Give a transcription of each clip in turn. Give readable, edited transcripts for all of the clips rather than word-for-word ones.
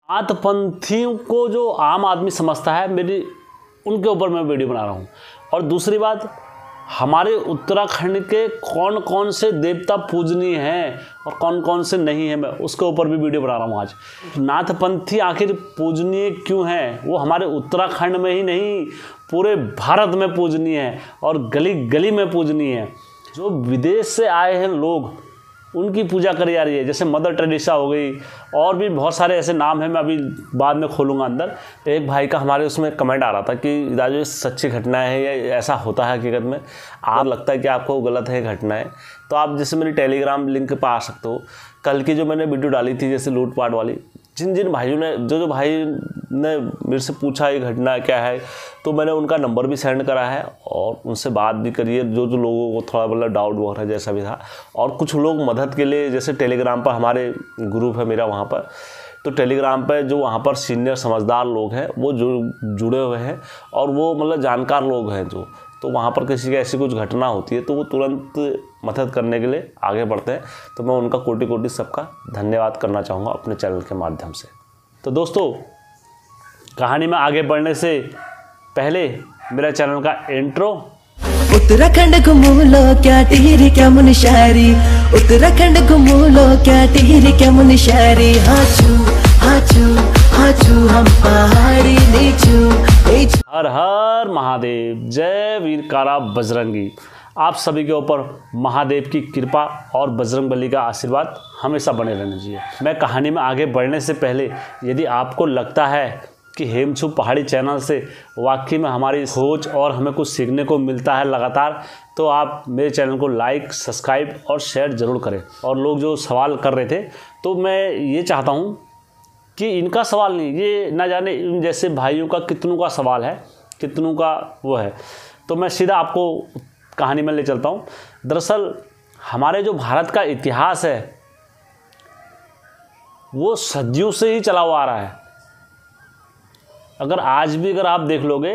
नाथपंथियों को जो आम आदमी समझता है, मेरी उनके ऊपर मैं वीडियो बना रहा हूँ। और दूसरी बात, हमारे उत्तराखंड के कौन कौन से देवता पूजनीय हैं और कौन कौन से नहीं हैं, मैं उसके ऊपर भी वीडियो बना रहा हूँ आज। नाथपंथी आखिर पूजनीय क्यों हैं? वो हमारे उत्तराखंड में ही नहीं, पूरे भारत में पूजनीय है और गली गली में पूजनीय है। जो विदेश से आए हैं लोग, उनकी पूजा करी जा रही है। जैसे मदर टेरेसा हो गई, और भी बहुत सारे ऐसे नाम हैं, मैं अभी बाद में खोलूँगा अंदर। तो एक भाई का हमारे उसमें कमेंट आ रहा था कि राजू, सच्ची घटना है या ऐसा होता है हकीकत में? आप लगता है कि आपको गलत है घटना है, तो आप जैसे मेरी टेलीग्राम लिंक पर आ सकते हो। कल की जो मैंने वीडियो डाली थी जैसे लूटपाट वाली, जिन भाइयों ने जो भाई ने मेरे से पूछा ये घटना क्या है, तो मैंने उनका नंबर भी सेंड करा है और उनसे बात भी करी है। जो लोगों को थोड़ा मतलब डाउट वगैरह जैसा भी था, और कुछ लोग मदद के लिए, जैसे टेलीग्राम पर हमारे ग्रुप है मेरा वहाँ पर, तो टेलीग्राम पर जो वहाँ पर सीनियर समझदार लोग हैं वो जुड़े हुए हैं और वो मतलब जानकार लोग हैं जो, तो वहाँ पर किसी की ऐसी कुछ घटना होती है तो वो तुरंत मदद करने के लिए आगे बढ़ते हैं। तो मैं उनका कोटि कोटि सबका धन्यवाद करना चाहूँगा अपने चैनल के माध्यम से। तो दोस्तों, कहानी में आगे बढ़ने से पहले मेरा चैनल का इंट्रो। उत्तराखंड घुमूलो क्या टिहरी क्या मुनशारी, उत्तराखंड घुमूलो क्या टिहरी क्या मुनशारी। हाचू हाचू हाचू हम पहाड़ी नीचू नीचू। हर हर महादेव, जय वीरकारा बजरंगी। आप सभी के ऊपर महादेव की कृपा और बजरंगबली का आशीर्वाद हमेशा बने रहना चाहिए। मैं कहानी में आगे बढ़ने से पहले, यदि आपको लगता है कि हेमछू पहाड़ी चैनल से वाकई में हमारी सोच और हमें कुछ सीखने को मिलता है लगातार, तो आप मेरे चैनल को लाइक, सब्सक्राइब और शेयर ज़रूर करें। और लोग जो सवाल कर रहे थे, तो मैं ये चाहता हूँ कि इनका सवाल नहीं, ये ना जाने इन जैसे भाइयों का कितनों का सवाल है, कितनों का वो है, तो मैं सीधा आपको कहानी में ले चलता हूँ। दरअसल हमारे जो भारत का इतिहास है वो सदियों से ही चला हुआ आ रहा है। अगर आज भी अगर आप देख लोगे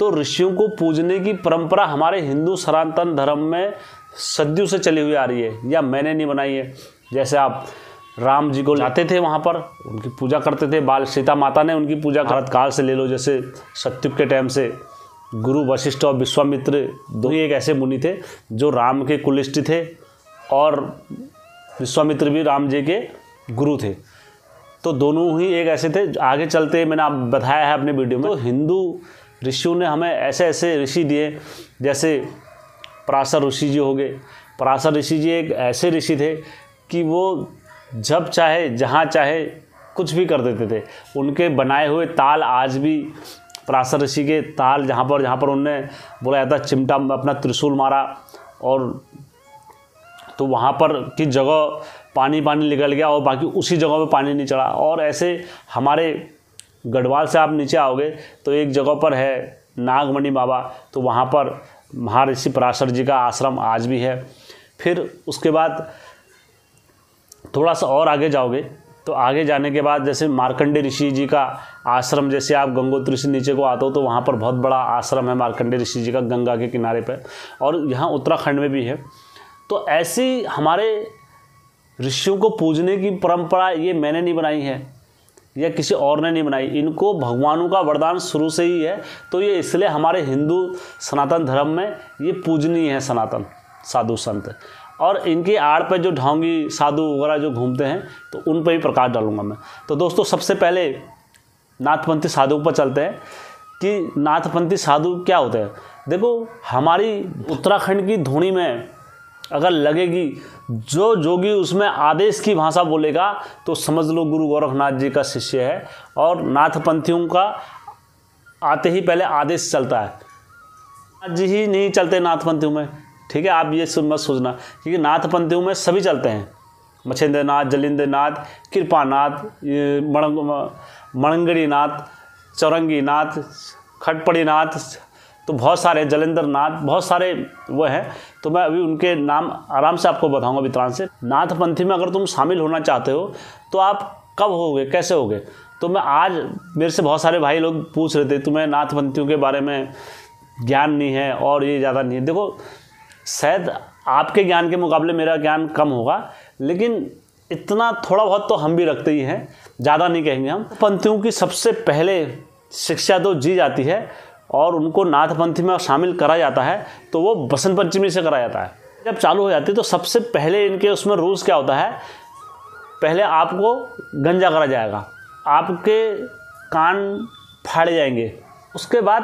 तो ऋषियों को पूजने की परंपरा हमारे हिंदू सनातन धर्म में सदियों से चली हुई आ रही है, या मैंने नहीं बनाई है। जैसे आप राम जी को लाते थे, वहाँ पर उनकी पूजा करते थे, बाल सीता माता ने उनकी पूजा भारत काल से ले लो। जैसे सत्युग के टाइम से गुरु वशिष्ठ और विश्वामित्र दो ही एक ऐसे मुनि थे जो राम के कुलिष्ठ थे, और विश्वामित्र भी राम जी के गुरु थे। तो दोनों ही एक ऐसे थे। आगे चलते मैंने आप बताया है अपने वीडियो में, तो हिंदू ऋषियों ने हमें ऐसे ऐसे ऋषि दिए, जैसे पराशर ऋषि जी हो गए। पराशर ऋषि जी एक ऐसे ऋषि थे कि वो जब चाहे जहाँ चाहे कुछ भी कर देते थे। उनके बनाए हुए ताल आज भी, पराशर ऋषि के ताल जहाँ पर उन्होंने बोला जाता चिमटा अपना त्रिशूल मारा, और तो वहाँ पर की जगह पानी निकल गया और बाकी उसी जगह पे पानी नहीं चढ़ा। और ऐसे हमारे गढ़वाल से आप नीचे आओगे तो एक जगह पर है नागमणि बाबा, तो वहाँ पर महर्षि पराशर जी का आश्रम आज भी है। फिर उसके बाद थोड़ा सा और आगे जाओगे तो आगे जाने के बाद जैसे मार्कंडे ऋषि जी का आश्रम, जैसे आप गंगोत्री से नीचे को आते हो तो वहाँ पर बहुत बड़ा आश्रम है मार्कंडे ऋषि जी का, गंगा के किनारे पर, और यहाँ उत्तराखंड में भी है। तो ऐसी हमारे ऋषियों को पूजने की परंपरा ये मैंने नहीं बनाई है या किसी और ने नहीं बनाई, इनको भगवानों का वरदान शुरू से ही है। तो ये इसलिए हमारे हिंदू सनातन धर्म में ये पूजनीय है, सनातन साधु संत। और इनकी आड़ पे जो ढोंगी साधु वगैरह जो घूमते हैं, तो उन पर भी प्रकाश डालूंगा मैं। तो दोस्तों, सबसे पहले नाथपंथी साधुओं पर चलते हैं कि नाथपंथी साधु क्या होते हैं। देखो, हमारी उत्तराखंड की धुनी में अगर लगेगी जो जोगी उसमें आदेश की भाषा बोलेगा तो समझ लो गुरु गोरखनाथ जी का शिष्य है। और नाथपंथियों का आते ही पहले आदेश चलता है, नाथ जी ही नहीं चलते नाथपंथियों में, ठीक है? आप ये मत सोचना, क्योंकि नाथपंथियों में सभी चलते हैं। मछेंद्र नाथ, जलिंद्र नाथ, कृपानाथ, मणंगड़ी नाथ, चौरंगी नाथ, खटपड़ी नाथ, तो बहुत सारे जलेंद्र नाथ, बहुत सारे वो हैं। तो मैं अभी उनके नाम आराम से आपको बताऊंगा वितरण से। नाथपंथी में अगर तुम शामिल होना चाहते हो तो आप कब होगे, कैसे होगे? तो मैं आज, मेरे से बहुत सारे भाई लोग पूछ रहे थे तुम्हें नाथपंथियों के बारे में ज्ञान नहीं है और ये ज़्यादा नहीं है। देखो, शायद आपके ज्ञान के मुकाबले मेरा ज्ञान कम होगा, लेकिन इतना थोड़ा बहुत तो हम भी रखते ही हैं, ज़्यादा नहीं कहेंगे हम। पंथियों की सबसे पहले शिक्षा तो दी जाती है और उनको नाथपंथी में शामिल करा जाता है तो वो बसंत पंचमी से करा जाता है। जब चालू हो जाती है तो सबसे पहले इनके उसमें रूल्स क्या होता है, पहले आपको गंजा करा जाएगा, आपके कान फाड़े जाएंगे। उसके बाद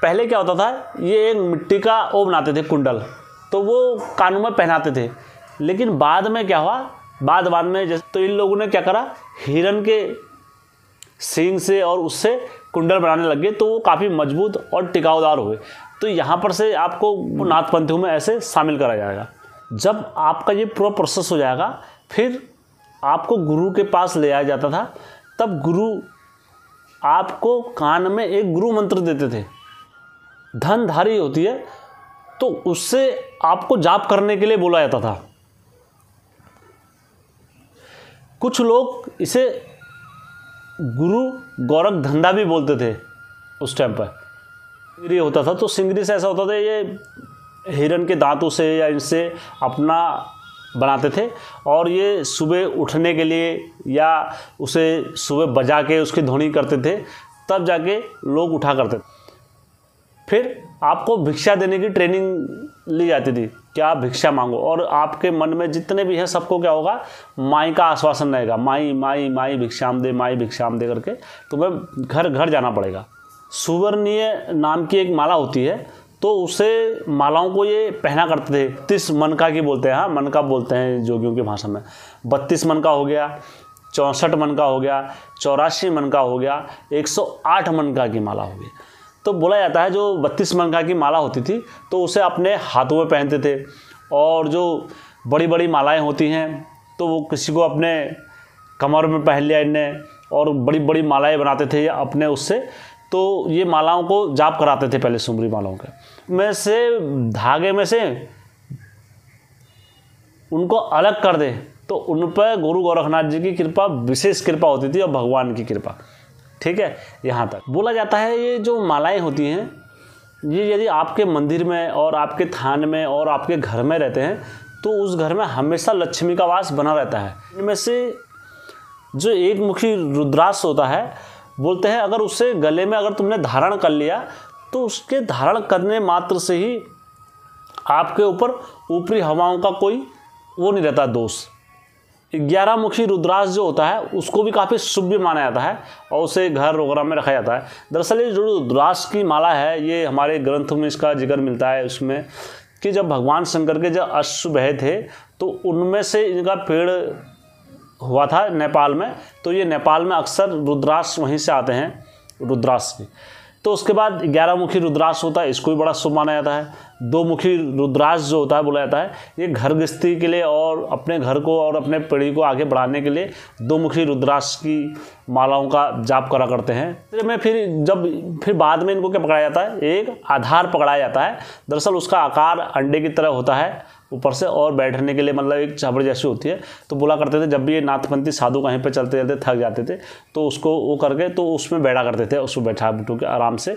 पहले क्या होता था, ये एक मिट्टी का वो बनाते थे कुंडल, तो वो कानों में पहनाते थे। लेकिन बाद में क्या हुआ, बाद में जैसे तो इन लोगों ने क्या करा, हिरन के सींग से और उससे कुंडल बनाने लग गए, तो वो काफ़ी मजबूत और टिकाऊदार हुए। तो यहाँ पर से आपको नाथपंथियों में ऐसे शामिल करा जाएगा। जब आपका ये पूरा प्रोसेस हो जाएगा, फिर आपको गुरु के पास ले आया जाता था। तब गुरु आपको कान में एक गुरु मंत्र देते थे, धनधारी होती है, तो उससे आपको जाप करने के लिए बोला जाता था। कुछ लोग इसे गुरु गोरख धंधा भी बोलते थे उस टाइम पर। सिंगरी होता था, तो सिंगरी से ऐसा होता था, ये हिरन के दांतों से या इनसे अपना बनाते थे और ये सुबह उठने के लिए या उसे सुबह बजा के उसकी ध्वनि करते थे, तब जाके लोग उठा करते थे। फिर आपको भिक्षा देने की ट्रेनिंग ली जाती थी, क्या भिक्षा मांगो, और आपके मन में जितने भी हैं सबको क्या होगा, माई का आश्वासन रहेगा, माई माई माई भिक्षाम दे, माई भिक्षाम दे करके तुम्हें घर घर जाना पड़ेगा। सुवर्णीय नाम की एक माला होती है, तो उसे मालाओं को ये पहना करते थे। 32 मनका की बोलते हैं, हाँ मनका बोलते हैं जोगियों की भाषा में। 32 मनका हो गया, 64 मनका हो गया, 84 मनका हो गया, 108 मनका की माला हो गई। तो बोला जाता है जो 32 मनका की माला होती थी तो उसे अपने हाथों में पहनते थे, और जो बड़ी बड़ी मालाएं होती हैं तो वो किसी को अपने कमर में पहन लिया इनने, और बड़ी बड़ी मालाएं बनाते थे अपने उससे। तो ये मालाओं को जाप कराते थे पहले, सुमरी मालाओं के में से धागे में से उनको अलग कर दे तो उन पर गुरु गोरखनाथ जी की कृपा, विशेष कृपा होती थी, और भगवान की कृपा। ठीक है, यहाँ तक बोला जाता है। ये जो मालाएं होती हैं, ये यदि आपके मंदिर में और आपके थान में और आपके घर में रहते हैं तो उस घर में हमेशा लक्ष्मी का वास बना रहता है। इनमें से जो एक मुखी रुद्राक्ष होता है, बोलते हैं अगर उससे गले में अगर तुमने धारण कर लिया तो उसके धारण करने मात्र से ही आपके ऊपर ऊपरी हवाओं का कोई वो नहीं रहता, दोष। 11 मुखी रुद्राक्ष जो होता है उसको भी काफ़ी शुभ माना जाता है और उसे घर वगैरह में रखा जाता है। दरअसल ये जो रुद्राक्ष की माला है, ये हमारे ग्रंथों में इसका जिक्र मिलता है उसमें कि जब भगवान शंकर के जब अश्वभय थे तो उनमें से इनका पेड़ हुआ था नेपाल में, तो ये नेपाल में अक्सर रुद्राक्ष वहीं से आते हैं, रुद्राक्ष की। तो उसके बाद 11 मुखी रुद्राक्ष होता है, इसको भी बड़ा शुभ माना जाता है। 2 मुखी रुद्राक्ष जो होता है, बोला जाता है ये घर गृहस्थी के लिए और अपने घर को और अपने पीढ़ी को आगे बढ़ाने के लिए 2 मुखी रुद्राक्ष की मालाओं का जाप करा करते हैं। में फिर बाद में इनको क्या पकड़ाया जाता है, एक आधार पकड़ाया जाता है। दरअसल उसका आकार अंडे की तरह होता है ऊपर से, और बैठने के लिए मतलब एक छाबड़ जैसी होती है। तो बोला करते थे जब भी ये नाथपंथी साधु कहीं पे चलते चलते थक जाते थे तो उसको वो करके तो उसमें बैठा करते थे, उसको बैठा बिठू के आराम से,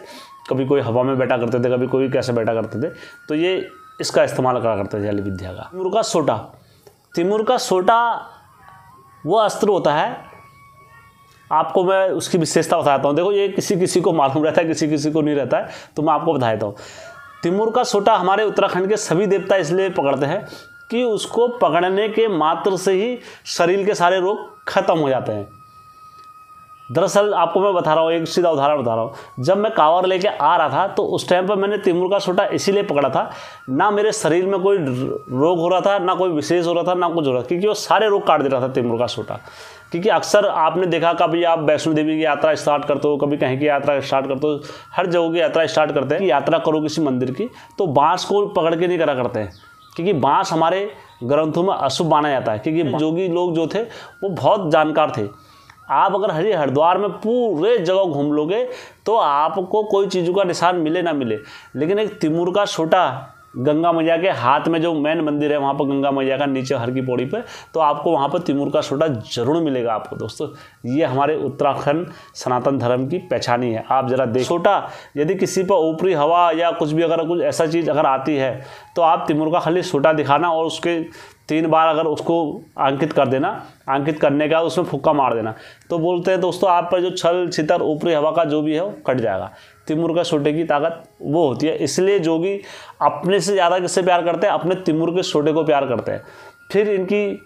कभी कोई हवा में बैठा करते थे, कभी कोई कैसे बैठा करते थे। तो ये इसका इस्तेमाल करा करते थे जाली विद्या का। तिमुर का सोटा, तिमुर का सोटा वो अस्त्र होता है, आपको मैं उसकी विशेषता बताता हूँ। देखो ये किसी किसी को मालूम रहता है, किसी किसी को नहीं रहता है, तो मैं आपको बता देता हूँ। तिमुर का सोटा हमारे उत्तराखंड के सभी देवता इसलिए पकड़ते हैं कि उसको पकड़ने के मात्र से ही शरीर के सारे रोग खत्म हो जाते हैं। दरअसल आपको मैं बता रहा हूँ, एक सीधा उदाहरण बता रहा हूँ। जब मैं कांवर लेके आ रहा था तो उस टाइम पर मैंने तिमुर का सोटा इसीलिए पकड़ा था, ना मेरे शरीर में कोई रोग हो रहा था, ना कोई विशेष हो रहा था, ना कुछ हो रहा था, क्योंकि वो सारे रोग काट दे रहा था तिमुर का सोटा। क्योंकि अक्सर आपने देखा, कभी आप वैष्णो देवी की यात्रा स्टार्ट करते हो, कभी कहीं की यात्रा स्टार्ट करते हो, हर जगह की यात्रा स्टार्ट करते हैं कि यात्रा करो किसी मंदिर की, तो बाँस को पकड़ के नहीं करा करते हैं, क्योंकि बाँस हमारे ग्रंथों में अशुभ माना जाता है। क्योंकि जोगी लोग जो थे वो बहुत जानकार थे। आप अगर हरिद्वार में पूरे जगह घूम लोगे तो आपको कोई चीज़ों का निशान मिले ना मिले, लेकिन एक तिमुर का सोटा गंगा मैया के हाथ में, जो मेन मंदिर है वहाँ पर गंगा मैया का नीचे हर की पौड़ी पे, तो आपको वहाँ पर तिमुर का सोटा जरूर मिलेगा आपको। दोस्तों ये हमारे उत्तराखंड सनातन धर्म की पहचानी है। आप जरा देख, सोटा यदि किसी पर ऊपरी हवा या कुछ भी अगर कुछ ऐसा चीज़ अगर आती है तो आप तिमुर का खाली सोटा दिखाना और उसके 3 बार अगर उसको अंकित कर देना, अंकित करने का उसमें फुक्का मार देना, तो बोलते हैं दोस्तों आप पर जो छल छितर ऊपरी हवा का जो भी है वो कट जाएगा। तिमुर का छोटे की ताकत वो होती है। इसलिए जोगी अपने से ज़्यादा किससे प्यार करते हैं? अपने तिमुर के छोटे को प्यार करते हैं। फिर इनकी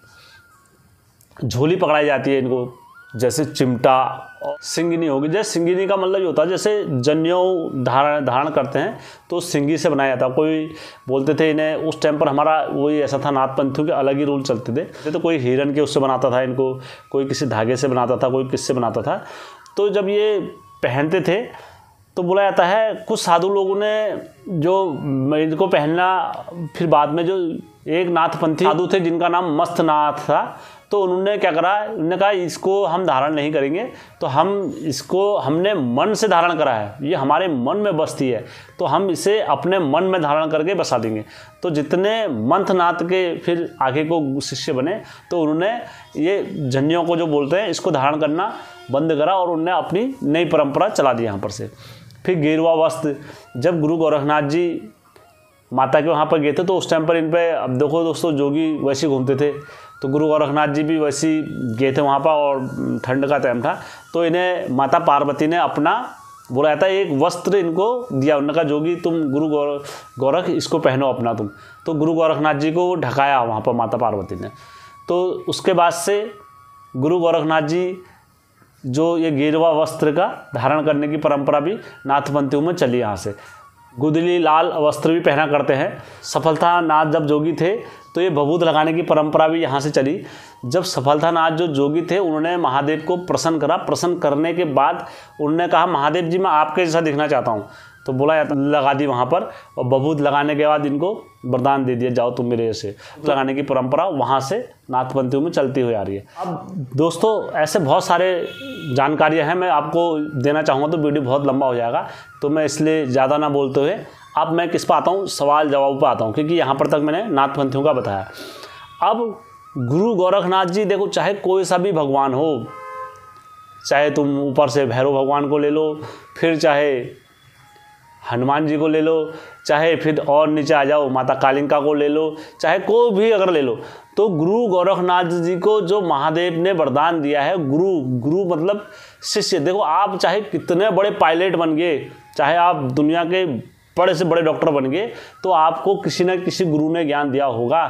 झोली पकड़ाई जाती है इनको, जैसे चिमटा और सिंगिनी होगी। जैसे सिंगिनी का मतलब ये होता है जैसे जनेऊ धारण करते हैं तो सिंगी से बनाया जाता। कोई बोलते थे इन्हें, उस टाइम पर हमारा वही ऐसा था, नाथपंथियों के अलग ही रूल चलते थे। तो कोई हिरन के उससे बनाता था इनको, कोई किसी धागे से बनाता था, कोई किससे बनाता था। तो जब ये पहनते थे तो बोला जाता है कुछ साधु लोगों ने जो इनको पहनना, फिर बाद में जो एक नाथपंथी साधु थे जिनका नाम मस्तनाथ था, तो उन्होंने क्या करा, उन्होंने कहा इसको हम धारण नहीं करेंगे, तो हम इसको हमने मन से धारण करा है, ये हमारे मन में बसती है, तो हम इसे अपने मन में धारण करके बसा देंगे। तो जितने मंथनाथ के फिर आगे को शिष्य बने, तो उन्होंने ये जन्यों को जो बोलते हैं इसको धारण करना बंद करा और उन्होंने अपनी नई परंपरा चला दी यहाँ पर से। फिर गेरुआ वस्त्र, जब गुरु गोरखनाथ जी माता के वहाँ पर गए थे तो उस टाइम पर इन पे, अब देखो दोस्तों जोगी वैसे घूमते थे, तो गुरु गोरखनाथ जी भी वैसे गए थे वहाँ पर और ठंड का टाइम था, तो इन्हें माता पार्वती ने अपना बोला जाता है एक वस्त्र इनको दिया। उन्होंने कहा जोगी तुम गुरु गोरख इसको पहनो अपना तुम, तो गुरु गोरखनाथ जी को ढकाया वहाँ पर माता पार्वती ने। तो उसके बाद से गुरु गोरखनाथ जी जो ये गेरुआ वस्त्र का धारण करने की परंपरा भी नाथपंथियों में चली यहाँ से। गुदली लाल वस्त्र भी पहना करते हैं। सफलता नाथ जब जोगी थे तो ये भभूत लगाने की परंपरा भी यहाँ से चली। जब सफलता नाथ जो जोगी थे उन्होंने महादेव को प्रसन्न करा, प्रसन्न करने के बाद उन्होंने कहा महादेव जी मैं आपके जैसा दिखना चाहता हूँ, तो बोला जाता लगा दी वहाँ पर, और भभूत लगाने के बाद इनको वरदान दे दिया जाओ तुम मेरे जैसे। लगाने की परंपरा वहाँ से नाथपंथियों में चलती हुई आ रही है। अब दोस्तों ऐसे बहुत सारे जानकारियाँ हैं, मैं आपको देना चाहूँगा तो वीडियो बहुत लंबा हो जाएगा, तो मैं इसलिए ज़्यादा ना बोलते हुए अब मैं किस पर आता हूँ, सवाल जवाब पर आता हूँ, क्योंकि यहाँ पर तक मैंने नाथपंथियों का बताया। अब गुरु गोरखनाथ जी देखो, चाहे कोई सा भी भगवान हो, चाहे तुम ऊपर से भैरव भगवान को ले लो, फिर चाहे हनुमान जी को ले लो, चाहे फिर और नीचे आ जाओ माता कालिका को ले लो, चाहे कोई भी अगर ले लो, तो गुरु गोरखनाथ जी को जो महादेव ने वरदान दिया है, गुरु मतलब शिष्य। देखो आप चाहे कितने बड़े पायलट बन गए, चाहे आप दुनिया के बड़े से बड़े डॉक्टर बन गए, तो आपको किसी न किसी गुरु ने ज्ञान दिया होगा।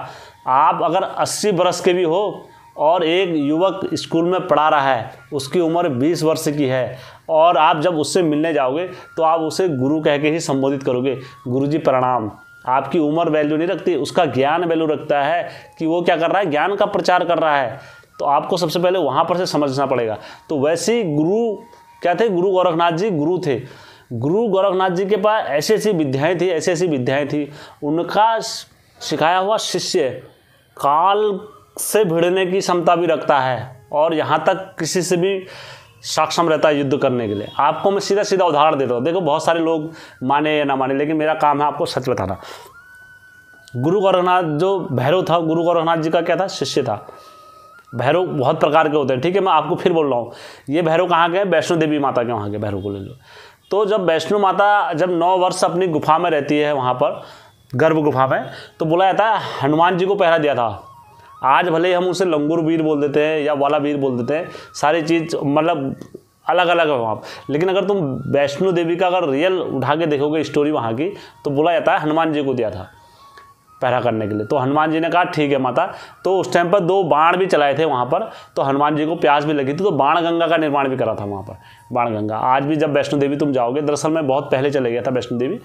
आप अगर 80 बरस के भी हो और एक युवक स्कूल में पढ़ा रहा है, उसकी उम्र 20 वर्ष की है, और आप जब उससे मिलने जाओगे तो आप उसे गुरु कह के ही संबोधित करोगे, गुरुजी प्रणाम। आपकी उम्र वैल्यू नहीं रखती, उसका ज्ञान वैल्यू रखता है कि वो क्या कर रहा है, ज्ञान का प्रचार कर रहा है। तो आपको सबसे पहले वहाँ पर से समझना पड़ेगा। तो वैसे ही गुरु क्या थे, गुरु गोरखनाथ जी गुरु थे। गुरु गोरखनाथ जी के पास ऐसी ऐसी विद्याएँ थी, उनका सिखाया हुआ शिष्य काल से भिड़ने की क्षमता भी रखता है, और यहाँ तक किसी से भी सक्षम रहता है युद्ध करने के लिए। आपको मैं सीधा सीधा उदाहरण देता हूँ। देखो बहुत सारे लोग माने या ना माने, लेकिन मेरा काम है आपको सच बताना। गुरु गोरखनाथ जो भैरव था, गुरु गोरखनाथ जी का क्या था, शिष्य था। भैरव बहुत प्रकार के होते हैं, ठीक है, मैं आपको फिर बोल रहा हूँ। ये भैरव कहाँ गए, वैष्णो देवी माता के वहाँ के भैरव को ले लो। तो जब वैष्णो माता जब 9 वर्ष अपनी गुफा में रहती है, वहाँ पर गर्भ गुफा में, तो बोला जाता है हनुमान जी को पहरा दिया था। आज भले ही हम उसे लंगूर वीर बोल देते हैं या वाला वीर बोल देते हैं, सारी चीज़ मतलब अलग अलग है वहाँ, लेकिन अगर तुम वैष्णो देवी का अगर रियल उठा के देखोगे स्टोरी वहाँ की, तो बोला जाता है हनुमान जी को दिया था पहरा करने के लिए। तो हनुमान जी ने कहा ठीक है माता। तो उस टाइम पर 2 बाण भी चलाए थे वहाँ पर, तो हनुमान जी को प्यास भी लगी थी, तो बाण गंगा का निर्माण भी करा था वहाँ पर। बाण गंगा आज भी जब वैष्णो देवी तुम जाओगे, दरअसल मैं बहुत पहले चले गया था वैष्णो देवी,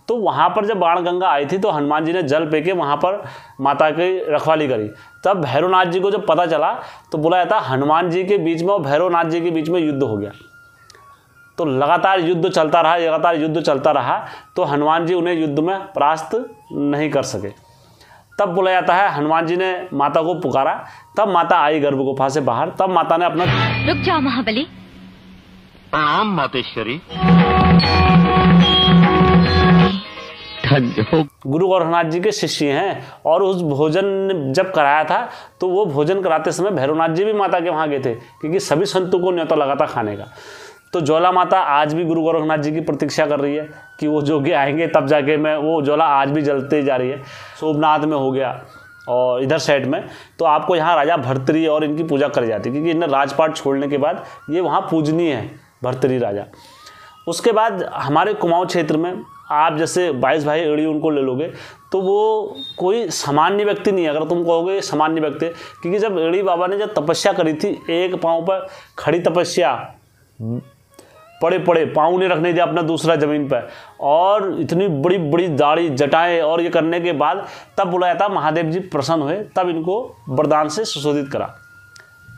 तो वहाँ पर जब बाण गंगा आई थी तो हनुमान जी ने जल पे के वहाँ पर माता की रखवाली करी। तब भैरवनाथ जी को जब पता चला तो बोला जाता हनुमान जी के बीच में और भैरवनाथ जी के बीच में युद्ध हो गया। तो लगातार युद्ध चलता रहा, तो हनुमान जी उन्हें युद्ध में परास्त नहीं कर सके। तब बोला जाता है हनुमान जी ने माता को पुकारा, तब माता आई गर्भ गुफा से बाहर। तब माता ने अपना रुक जाओ महाबली। प्रणाम मातेश्वरी। गुरु गोरखनाथ जी के शिष्य हैं, और उस भोजन जब कराया था तो वो भोजन कराते समय भैरवनाथ जी भी माता के वहाँ गए थे, क्योंकि सभी संतों को न्योता लगा था खाने का। तो ज्वाला माता आज भी गुरु गोरखनाथ जी की प्रतीक्षा कर रही है कि वो जोगी आएंगे तब जाके मैं वो ज्वाला आज भी जलते जा रही है। सोमनाथ में हो गया, और इधर साइड में, तो आपको यहाँ राजा भर्तृहरि और इनकी पूजा करी जाती है, क्योंकि इन्हें राजपाट छोड़ने के बाद ये वहाँ पूजनीय है भर्तृहरि राजा। उसके बाद हमारे कुमाऊँ क्षेत्र में आप जैसे 22 भाई एड़ी उनको ले लोगे तो वो कोई सामान्य व्यक्ति नहीं है। अगर तुम कहोगे सामान्य व्यक्ति, क्योंकि जब एड़ी बाबा ने जब तपस्या करी थी, एक पाँव पर खड़ी तपस्या, पड़े पड़े पाँव नहीं रखने दिया अपना दूसरा ज़मीन पर, और इतनी बड़ी बड़ी दाढ़ी जटाएं और ये करने के बाद तब बुलाया था, महादेव जी प्रसन्न हुए, तब इनको वरदान से सुशोधित करा।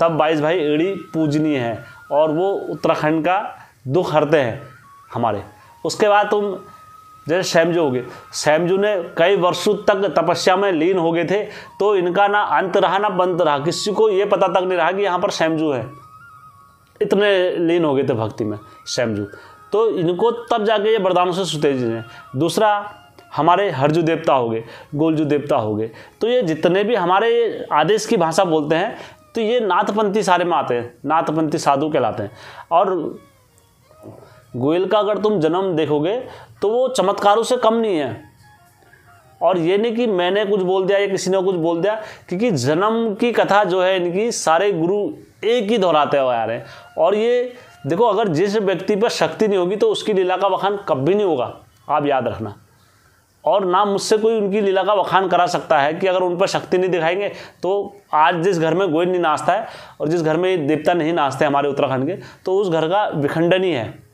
तब 22 भाई एड़ी पूजनीय है और वो उत्तराखंड का दुख हरते हैं हमारे। उसके बाद तुम जैसे सैमजू हो गए, सैमजू ने कई वर्षों तक तपस्या में लीन हो गए थे, तो इनका ना अंत रहा ना बंद रहा, किसी को ये पता तक नहीं रहा कि यहाँ पर सैमजू है, इतने लीन हो गए थे भक्ति में सैमजू। तो इनको तब जाके ये वरदानों से सुतेज हैं। दूसरा हमारे हरजू देवता हो गए, गोलजू देवता हो गए, तो ये जितने भी हमारे आदेश की भाषा बोलते हैं तो ये नाथपंथी सारे में आते हैं, नाथपंथी साधु कहलाते हैं। और गोयल का अगर तुम जन्म देखोगे तो वो चमत्कारों से कम नहीं है। और ये नहीं कि मैंने कुछ बोल दिया या किसी ने कुछ बोल दिया, क्योंकि जन्म की कथा जो है इनकी सारे गुरु एक ही दोहराते हुए आ रहे हैं। और ये देखो, अगर जिस व्यक्ति पर शक्ति नहीं होगी तो उसकी लीला का बखान कभी नहीं होगा, आप याद रखना। और ना मुझसे कोई उनकी लीला का बखान करा सकता है कि अगर उन पर शक्ति नहीं दिखाएंगे तो आज जिस घर में गोयल नहीं नाचता है और जिस घर में देवता नहीं नाचते हमारे उत्तराखंड के, तो उस घर का विखंडन ही है।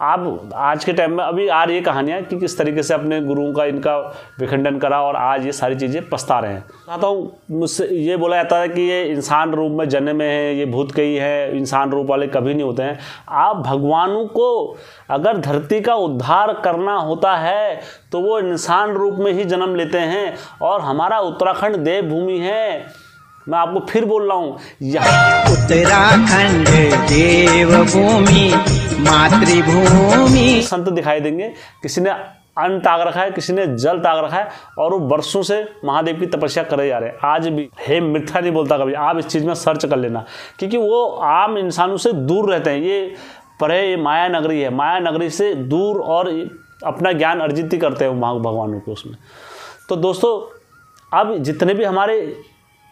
आप आज के टाइम में अभी आ रही है कहानियाँ कि किस तरीके से अपने गुरुओं का इनका विखंडन करा और आज ये सारी चीज़ें पछता रहे हैं। चाहता हूँ, मुझसे ये बोला जाता है कि ये इंसान रूप में जन्मे में है, ये भूत कही है, इंसान रूप वाले कभी नहीं होते हैं। आप भगवानों को अगर धरती का उद्धार करना होता है तो वो इंसान रूप में ही जन्म लेते हैं। और हमारा उत्तराखंड देवभूमि है, मैं आपको फिर बोल रहा हूँ, उत्तराखंड देवभूमि मातृभूमि। संत दिखाई देंगे, किसी ने अन्न ताग रखा है, किसी ने जल ताग रखा है, और वो वर्षों से महादेव की तपस्या करे जा रहे हैं। आज भी हे मिथ्या नहीं बोलता कभी, आप इस चीज़ में सर्च कर लेना, क्योंकि वो आम इंसानों से दूर रहते हैं। ये परे ये माया नगरी है, माया नगरी से दूर और अपना ज्ञान अर्जित ही करते हैं भगवानों के उसमें। तो दोस्तों, अब जितने भी हमारे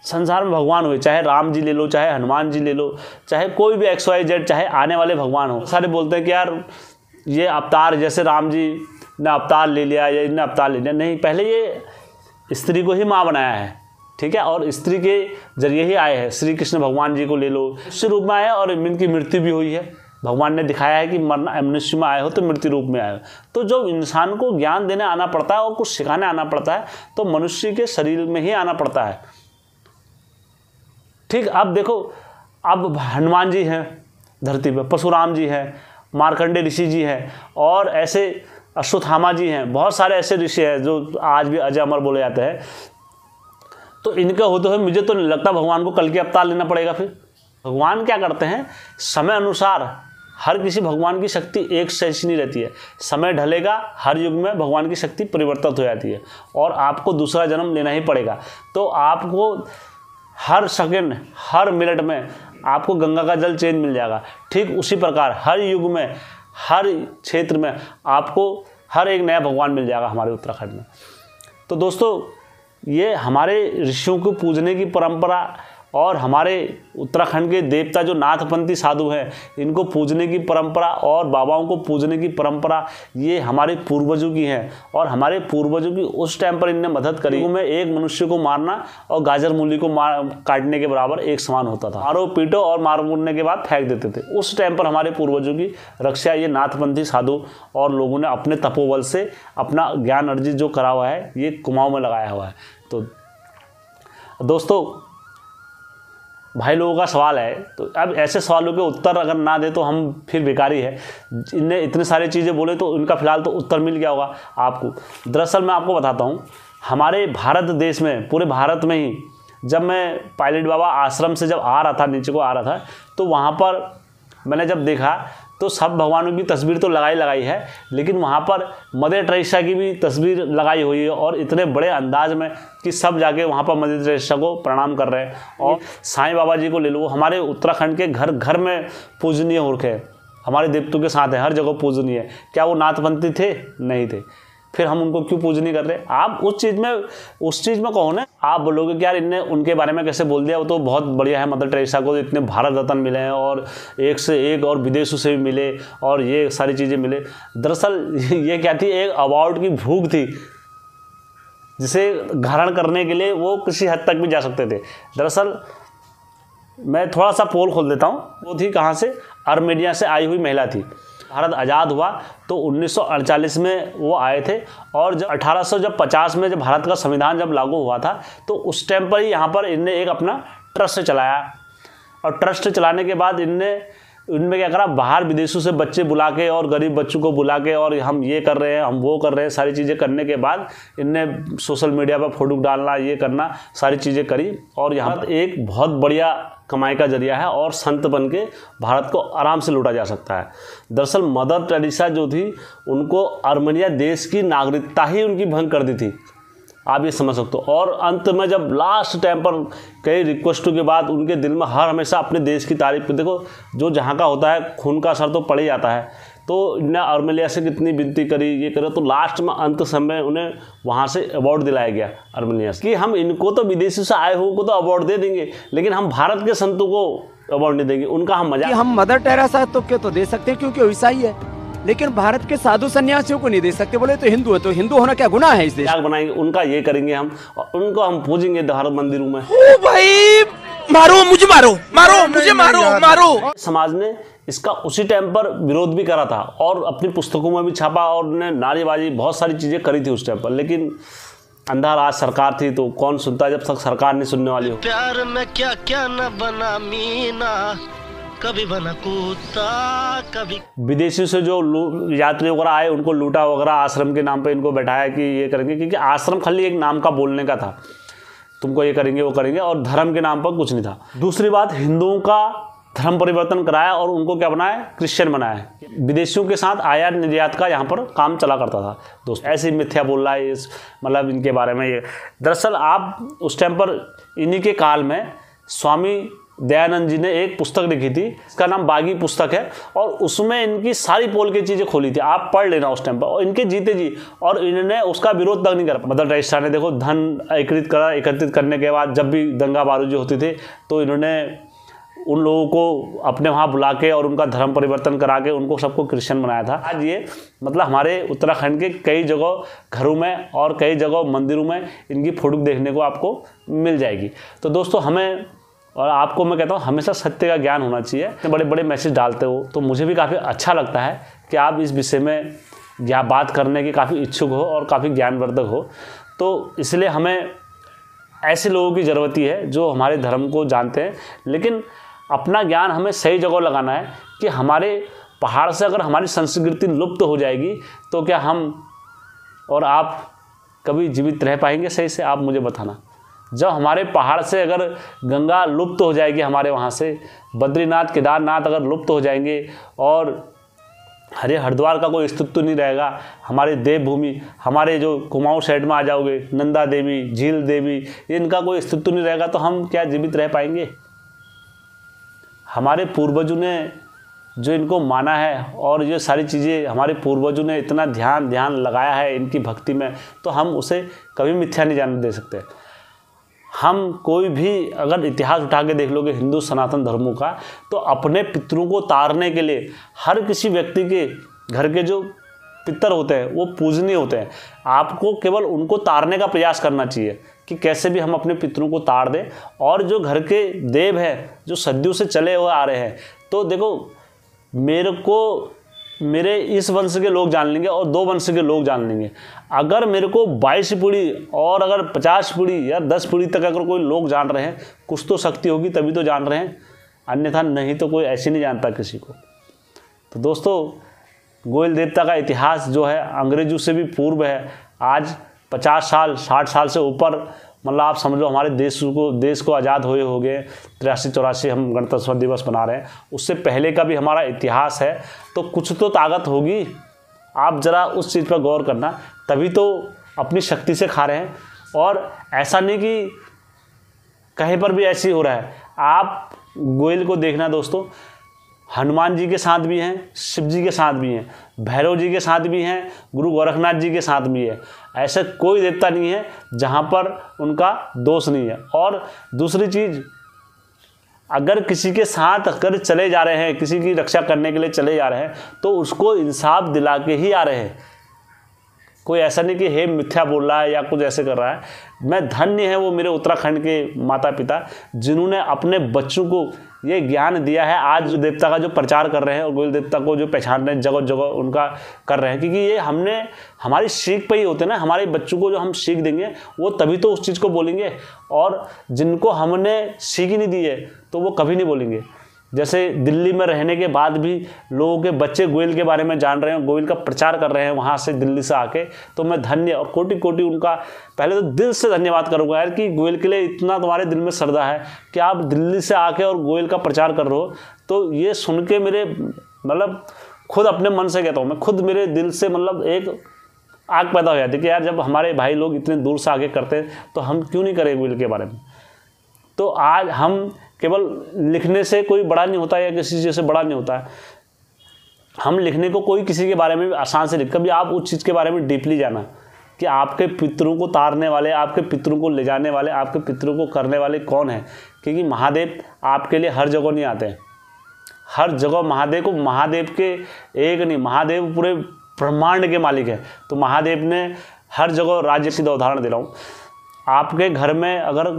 संसार में भगवान हुए, चाहे राम जी ले लो, चाहे हनुमान जी ले लो, चाहे कोई भी XYZ, चाहे आने वाले भगवान हो, सारे बोलते हैं कि यार ये अवतार, जैसे राम जी ने अवतार ले लिया या इनने अवतार ले लिया। नहीं, पहले ये स्त्री को ही माँ बनाया है, ठीक है, और स्त्री के जरिए ही आए हैं। श्री कृष्ण भगवान जी को ले लो, मनुष्य रूप में आए और इनकी मृत्यु भी हुई है। भगवान ने दिखाया है कि मरना, मनुष्य में आए हो तो मृत्यु रूप में आए हो। तो जब इंसान को ज्ञान देने आना पड़ता है और कुछ सिखाने आना पड़ता है तो मनुष्य के शरीर में ही आना पड़ता है। ठीक, अब देखो, अब हनुमान जी हैं धरती पर, परशुराम जी हैं, मार्कंडे ऋषि जी हैं, और ऐसे अश्वत्थामा जी हैं, बहुत सारे ऐसे ऋषि हैं जो आज भी अजय अमर बोले जाते हैं। तो इनके होते हुए मुझे तो नहीं लगता भगवान को कल के अवतार लेना पड़ेगा। फिर भगवान क्या करते हैं, समय अनुसार हर किसी भगवान की शक्ति एक जैसी नहीं रहती है। समय ढलेगा, हर युग में भगवान की शक्ति परिवर्तित हो जाती है और आपको दूसरा जन्म लेना ही पड़ेगा। तो आपको हर सेकंड, हर मिनट में आपको गंगा का जल चेंज मिल जाएगा। ठीक उसी प्रकार हर युग में, हर क्षेत्र में आपको हर एक नया भगवान मिल जाएगा हमारे उत्तराखंड में। तो दोस्तों, ये हमारे ऋषियों को पूजने की परंपरा और हमारे उत्तराखंड के देवता जो नाथपंथी साधु हैं, इनको पूजने की परंपरा और बाबाओं को पूजने की परंपरा, ये हमारे पूर्वजों की है। और हमारे पूर्वजों की उस टाइम पर इनने मदद करी। में एक मनुष्य को मारना और गाजर मूली को काटने के बराबर एक समान होता था। मारो पीटो और मार मुड़ने के बाद फेंक देते थे। उस टाइम पर हमारे पूर्वजों की रक्षा ये नाथपंथी साधु और लोगों ने अपने तपोबल से अपना ज्ञान अर्जित जो करा हुआ है, ये कुमाऊं में लगाया हुआ है। तो दोस्तों, भाई लोगों का सवाल है, तो अब ऐसे सवालों के उत्तर अगर ना दे तो हम फिर बेकारी है। इनने इतनी सारी चीज़ें बोले तो इनका फिलहाल तो उत्तर मिल गया होगा आपको। दरअसल मैं आपको बताता हूँ, हमारे भारत देश में, पूरे भारत में ही, जब मैं पायलट बाबा आश्रम से जब आ रहा था, नीचे को आ रहा था, तो वहाँ पर मैंने जब देखा तो सब भगवानों की तस्वीर तो लगाई है, लेकिन वहाँ पर मदर टेरेसा की भी तस्वीर लगाई हुई है, और इतने बड़े अंदाज में कि सब जाके वहाँ पर मदर टेरेसा को प्रणाम कर रहे हैं। और साईं बाबा जी को ले लो, वो हमारे उत्तराखंड के घर घर में पूजनीय हो रखे हैं, हमारे देवतों के साथ है, हर जगह पूजनीय है। क्या वो नाथपंथी थे? नहीं थे। फिर हम उनको क्यों पूज नहीं कर रहे? आप उस चीज़ में कहो ना, आप बोलोगे कि यार इनने उनके बारे में कैसे बोल दिया, वो तो बहुत बढ़िया है, मदर टेरेसा को इतने भारत रत्न मिले हैं और एक से एक और विदेशों से भी मिले और ये सारी चीज़ें मिले। दरअसल ये क्या थी, एक अवार्ड की भूख थी जिसे ग्रहण करने के लिए वो किसी हद तक भी जा सकते थे। दरअसल मैं थोड़ा सा पोल खोल देता हूँ, वो थी कहाँ से, आर्मेनिया से आई हुई महिला थी। भारत आज़ाद हुआ तो 1948 में वो आए थे और जब 1850 में जब भारत का संविधान जब लागू हुआ था तो उस टाइम पर ही यहाँ पर इनने एक अपना ट्रस्ट चलाया और ट्रस्ट चलाने के बाद इनमें क्या करा, बाहर विदेशों से बच्चे बुला के और गरीब बच्चों को बुला के और हम ये कर रहे हैं, हम वो कर रहे हैं, सारी चीज़ें करने के बाद इनने सोशल मीडिया पर फोटो डालना, ये करना, सारी चीज़ें करी और यहाँ पर एक बहुत बढ़िया कमाई का जरिया है और संत बन के भारत को आराम से लूटा जा सकता है। दरअसल मदर टेरेसा जो थी उनको आर्मेनिया देश की नागरिकता ही उनकी भंग कर दी थी, आप ये समझ सकते हो। और अंत में जब लास्ट टाइम पर कई रिक्वेस्टों के बाद उनके दिल में हर हमेशा अपने देश की तारीफ की, देखो जो जहाँ का होता है खून का असर तो पड़ ही जाता है, तो इन्हें आर्मेनिया से कितनी विनती करी, ये करे, तो लास्ट में अंत समय उन्हें वहाँ से अवार्ड दिलाया गया आर्मेनिया से कि हम इनको तो विदेशों से आए हुए को तो अवार्ड दे देंगे लेकिन हम भारत के संतों को अवार्ड नहीं देंगे, उनका हम मजाक। हम मदर टेरेसा तो दे सकते हैं क्योंकि ईसाई है, लेकिन भारत के साधु सन्यासियों को नहीं दे सकते। बोले तो हिंदू है, तो हिंदू होना क्या गुनाह है? इस देश बनाएंगे उनका, ये करेंगे हम, और उनको हम पूजेंगे भारत मंदिरों में। ओ भाई मारो मुझे, मारो मुझे, मारो। समाज ने इसका उसी टाइम पर विरोध भी करा था और अपनी पुस्तकों में भी छापा और उन्होंने नारेबाजी बहुत सारी चीज़ें करी थी उस टाइम पर, लेकिन अंधा राज सरकार थी तो कौन सुनता जब तक सरकार नहीं सुनने वाली हो। प्यार में क्या क्या न बना मीना, कभी बना कुत्ता कभी। विदेशी से जो यात्री वगैरह आए उनको लूटा वगैरह, आश्रम के नाम पे इनको बैठाया कि ये करेंगे, क्योंकि आश्रम खाली एक नाम का बोलने का था, तुमको ये करेंगे वो करेंगे, और धर्म के नाम पर कुछ नहीं था। दूसरी बात, हिंदुओं का धर्म परिवर्तन कराया और उनको क्या बनाया, क्रिश्चियन बनाया। विदेशियों के साथ आयात निर्यात का यहाँ पर काम चला करता था दोस्तों। ऐसी मिथ्या बोल रहा है इस मतलब इनके बारे में। ये दरअसल आप उस टाइम पर इन्हीं के काल में स्वामी दयानंद जी ने एक पुस्तक लिखी थी, इसका नाम बागी पुस्तक है, और उसमें इनकी सारी पोल की चीज़ें खोली थी, आप पढ़ लेना उस टाइम पर, और इनके जीते जी, और इन्होंने उसका विरोध तक नहीं करा। मदर टेरेसा ने देखो धन एकत्रित करने के बाद जब भी दंगा बारूदी होती थी तो इन्होंने उन लोगों को अपने वहाँ बुला के और उनका धर्म परिवर्तन करा के उनको सबको क्रिश्चियन बनाया था। आज ये मतलब हमारे उत्तराखंड के कई जगह घरों में और कई जगह मंदिरों में इनकी फोटो देखने को आपको मिल जाएगी। तो दोस्तों हमें और आपको मैं कहता हूँ हमेशा सत्य का ज्ञान होना चाहिए। इतने बड़े बड़े मैसेज डालते हो तो मुझे भी काफ़ी अच्छा लगता है कि आप इस विषय में या बात करने की काफ़ी इच्छुक हो और काफ़ी ज्ञानवर्धक हो। तो इसलिए हमें ऐसे लोगों की ज़रूरत ही है जो हमारे धर्म को जानते हैं, लेकिन अपना ज्ञान हमें सही जगह लगाना है कि हमारे पहाड़ से अगर हमारी संस्कृति लुप्त हो जाएगी तो क्या हम और आप कभी जीवित रह पाएंगे सही से? आप मुझे बताना। जब हमारे पहाड़ से अगर गंगा लुप्त हो जाएगी, हमारे वहाँ से बद्रीनाथ केदारनाथ अगर लुप्त हो जाएंगे और हरिद्वार का कोई अस्तित्व नहीं रहेगा, हमारे देवभूमि, हमारे जो कुमाऊं साइड में आ जाओगे, नंदा देवी, झील देवी, इनका कोई अस्तित्व नहीं रहेगा तो हम क्या जीवित रह पाएंगे? हमारे पूर्वजों ने जो इनको माना है और ये सारी चीज़ें हमारे पूर्वजों ने इतना ध्यान लगाया है इनकी भक्ति में, तो हम उसे कभी मिथ्या नहीं जाने दे सकते। हम कोई भी अगर इतिहास उठा के देख लोगे हिंदू सनातन धर्मों का, तो अपने पितरों को तारने के लिए हर किसी व्यक्ति के घर के जो पितर होते हैं वो पूजनीय होते हैं। आपको केवल उनको तारने का प्रयास करना चाहिए कि कैसे भी हम अपने पितरों को तार दें, और जो घर के देव हैं जो सदियों से चले हुए आ रहे हैं, तो देखो मेरे इस वंश के लोग जान लेंगे और 2 वंश के लोग जान लेंगे। अगर मेरे को 22 पीढ़ी और अगर 50 पीढ़ी या 10 पीढ़ी तक अगर कोई लोग जान रहे हैं, कुछ तो शक्ति होगी तभी तो जान रहे हैं, अन्यथा नहीं तो कोई ऐसे नहीं जानता किसी को। तो दोस्तों गोयल देवता का इतिहास जो है अंग्रेजों से भी पूर्व है। आज 50 साल 60 साल से ऊपर मतलब आप समझ लो हमारे देश को आज़ाद हुए हो गए, 83-84 हम गणतंत्र दिवस मना रहे हैं, उससे पहले का भी हमारा इतिहास है। तो कुछ तो ताकत होगी, आप ज़रा उस चीज़ पर गौर करना, तभी तो अपनी शक्ति से खा रहे हैं। और ऐसा नहीं कि कहीं पर भी ऐसी हो रहा है। आप गोयल को देखना दोस्तों, हनुमान जी के साथ भी हैं, शिव जी के साथ भी हैं, भैरव जी के साथ भी हैं, गुरु गोरखनाथ जी के साथ भी है। ऐसा कोई देवता नहीं है जहाँ पर उनका दोष नहीं है। और दूसरी चीज़, अगर किसी के साथ अगर चले जा रहे हैं, किसी की रक्षा करने के लिए चले जा रहे हैं, तो उसको इंसाफ दिला के ही आ रहे हैं। कोई ऐसा नहीं कि हे मिथ्या बोल रहा है या कुछ ऐसे कर रहा है। मैं धन्य है वो मेरे उत्तराखंड के माता पिता जिन्होंने अपने बच्चों को ये ज्ञान दिया है। आज देवता का जो प्रचार कर रहे हैं और गोविल देवता को जो पहचान रहे हैं, जगह जगह उनका कर रहे हैं, क्योंकि ये हमने हमारी सीख पे ही होते ना। हमारे बच्चों को जो हम सीख देंगे वो तभी तो उस चीज़ को बोलेंगे, और जिनको हमने सीख ही नहीं दी है तो वो कभी नहीं बोलेंगे। जैसे दिल्ली में रहने के बाद भी लोगों के बच्चे गोयल के बारे में जान रहे हैं, गोयल का प्रचार कर रहे हैं वहाँ से, दिल्ली से आके, तो मैं धन्य और कोटि कोटि उनका पहले तो दिल से धन्यवाद करूँगा यार कि गोयल के लिए इतना तुम्हारे दिल में श्रद्धा है कि आप दिल्ली से आके और गोयल का प्रचार कर रहे हो। तो ये सुन के मेरे मतलब खुद अपने मन से कहता हूँ मैं, खुद मेरे दिल से मतलब एक आग पैदा हो जाती कि यार जब हमारे भाई लोग इतने दूर से आगे करते हैं तो हम क्यों नहीं करें गोयल के बारे में। तो आज हम केवल लिखने से कोई बड़ा नहीं होता या किसी चीज़ से बड़ा नहीं होता है। हम लिखने को कोई किसी के बारे में भी आसान से लिख, कभी आप उस चीज़ के बारे में डीपली जाना कि आपके पितरों को तारने वाले, आपके पितरों को ले जाने वाले, आपके पितरों को करने वाले कौन हैं। क्योंकि महादेव आपके लिए हर जगह नहीं आते हैं। हर जगह महादेव के एक नहीं, महादेव पूरे ब्रह्मांड के मालिक है। तो महादेव ने हर जगह राज्य, सीधा उदाहरण दे रहा हूँ, आपके घर में अगर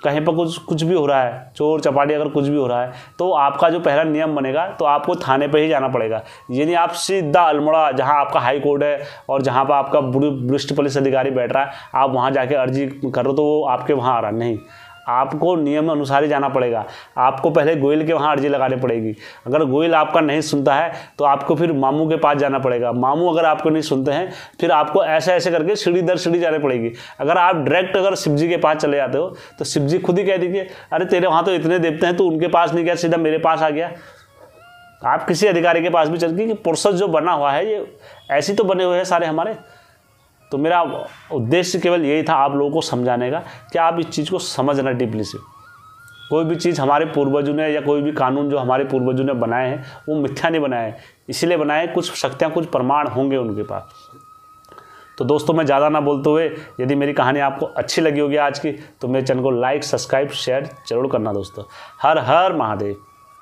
कहीं पर कुछ भी हो रहा है, चोर चपाटी अगर कुछ भी हो रहा है, तो आपका जो पहला नियम बनेगा तो आपको थाने पे ही जाना पड़ेगा। ये नहीं आप सीधा अल्मोड़ा जहाँ आपका हाई कोर्ट है और जहाँ पर आपका वरिष्ठ पुलिस अधिकारी बैठ रहा है, आप वहाँ जाके अर्जी कर रहे हो तो वो आपके वहाँ आ रहा नहीं। आपको नियम अनुसार ही जाना पड़ेगा। आपको पहले गोयल के वहाँ अर्जी लगानी पड़ेगी। अगर गोयल आपका नहीं सुनता है तो आपको फिर मामू के पास जाना पड़ेगा। मामू अगर आपको नहीं सुनते हैं फिर आपको ऐसे ऐसे करके सीढ़ी दर सीढ़ी जानी पड़ेगी। अगर आप डायरेक्ट अगर शिव जी के पास चले जाते हो तो शिव जी खुद ही कह दीजिए अरे तेरे वहाँ तो इतने देवते हैं, तो उनके पास नहीं गया, सीधा मेरे पास आ गया। आप किसी अधिकारी के पास भी चल के, प्रोसेस जो बना हुआ है ये ऐसे तो बने हुए हैं सारे हमारे। तो मेरा उद्देश्य केवल यही था आप लोगों को समझाने का कि आप इस चीज़ को समझना डीपली से। कोई भी चीज़ हमारे पूर्वजों ने या कोई भी कानून जो हमारे पूर्वजों ने बनाए हैं वो मिथ्या नहीं बनाए हैं, इसलिए बनाए, कुछ शक्तियाँ, कुछ प्रमाण होंगे उनके पास। तो दोस्तों मैं ज़्यादा ना बोलते हुए, यदि मेरी कहानी आपको अच्छी लगी होगी आज की, तो मेरे चैनल को लाइक, सब्सक्राइब, शेयर जरूर करना दोस्तों। हर हर महादेव।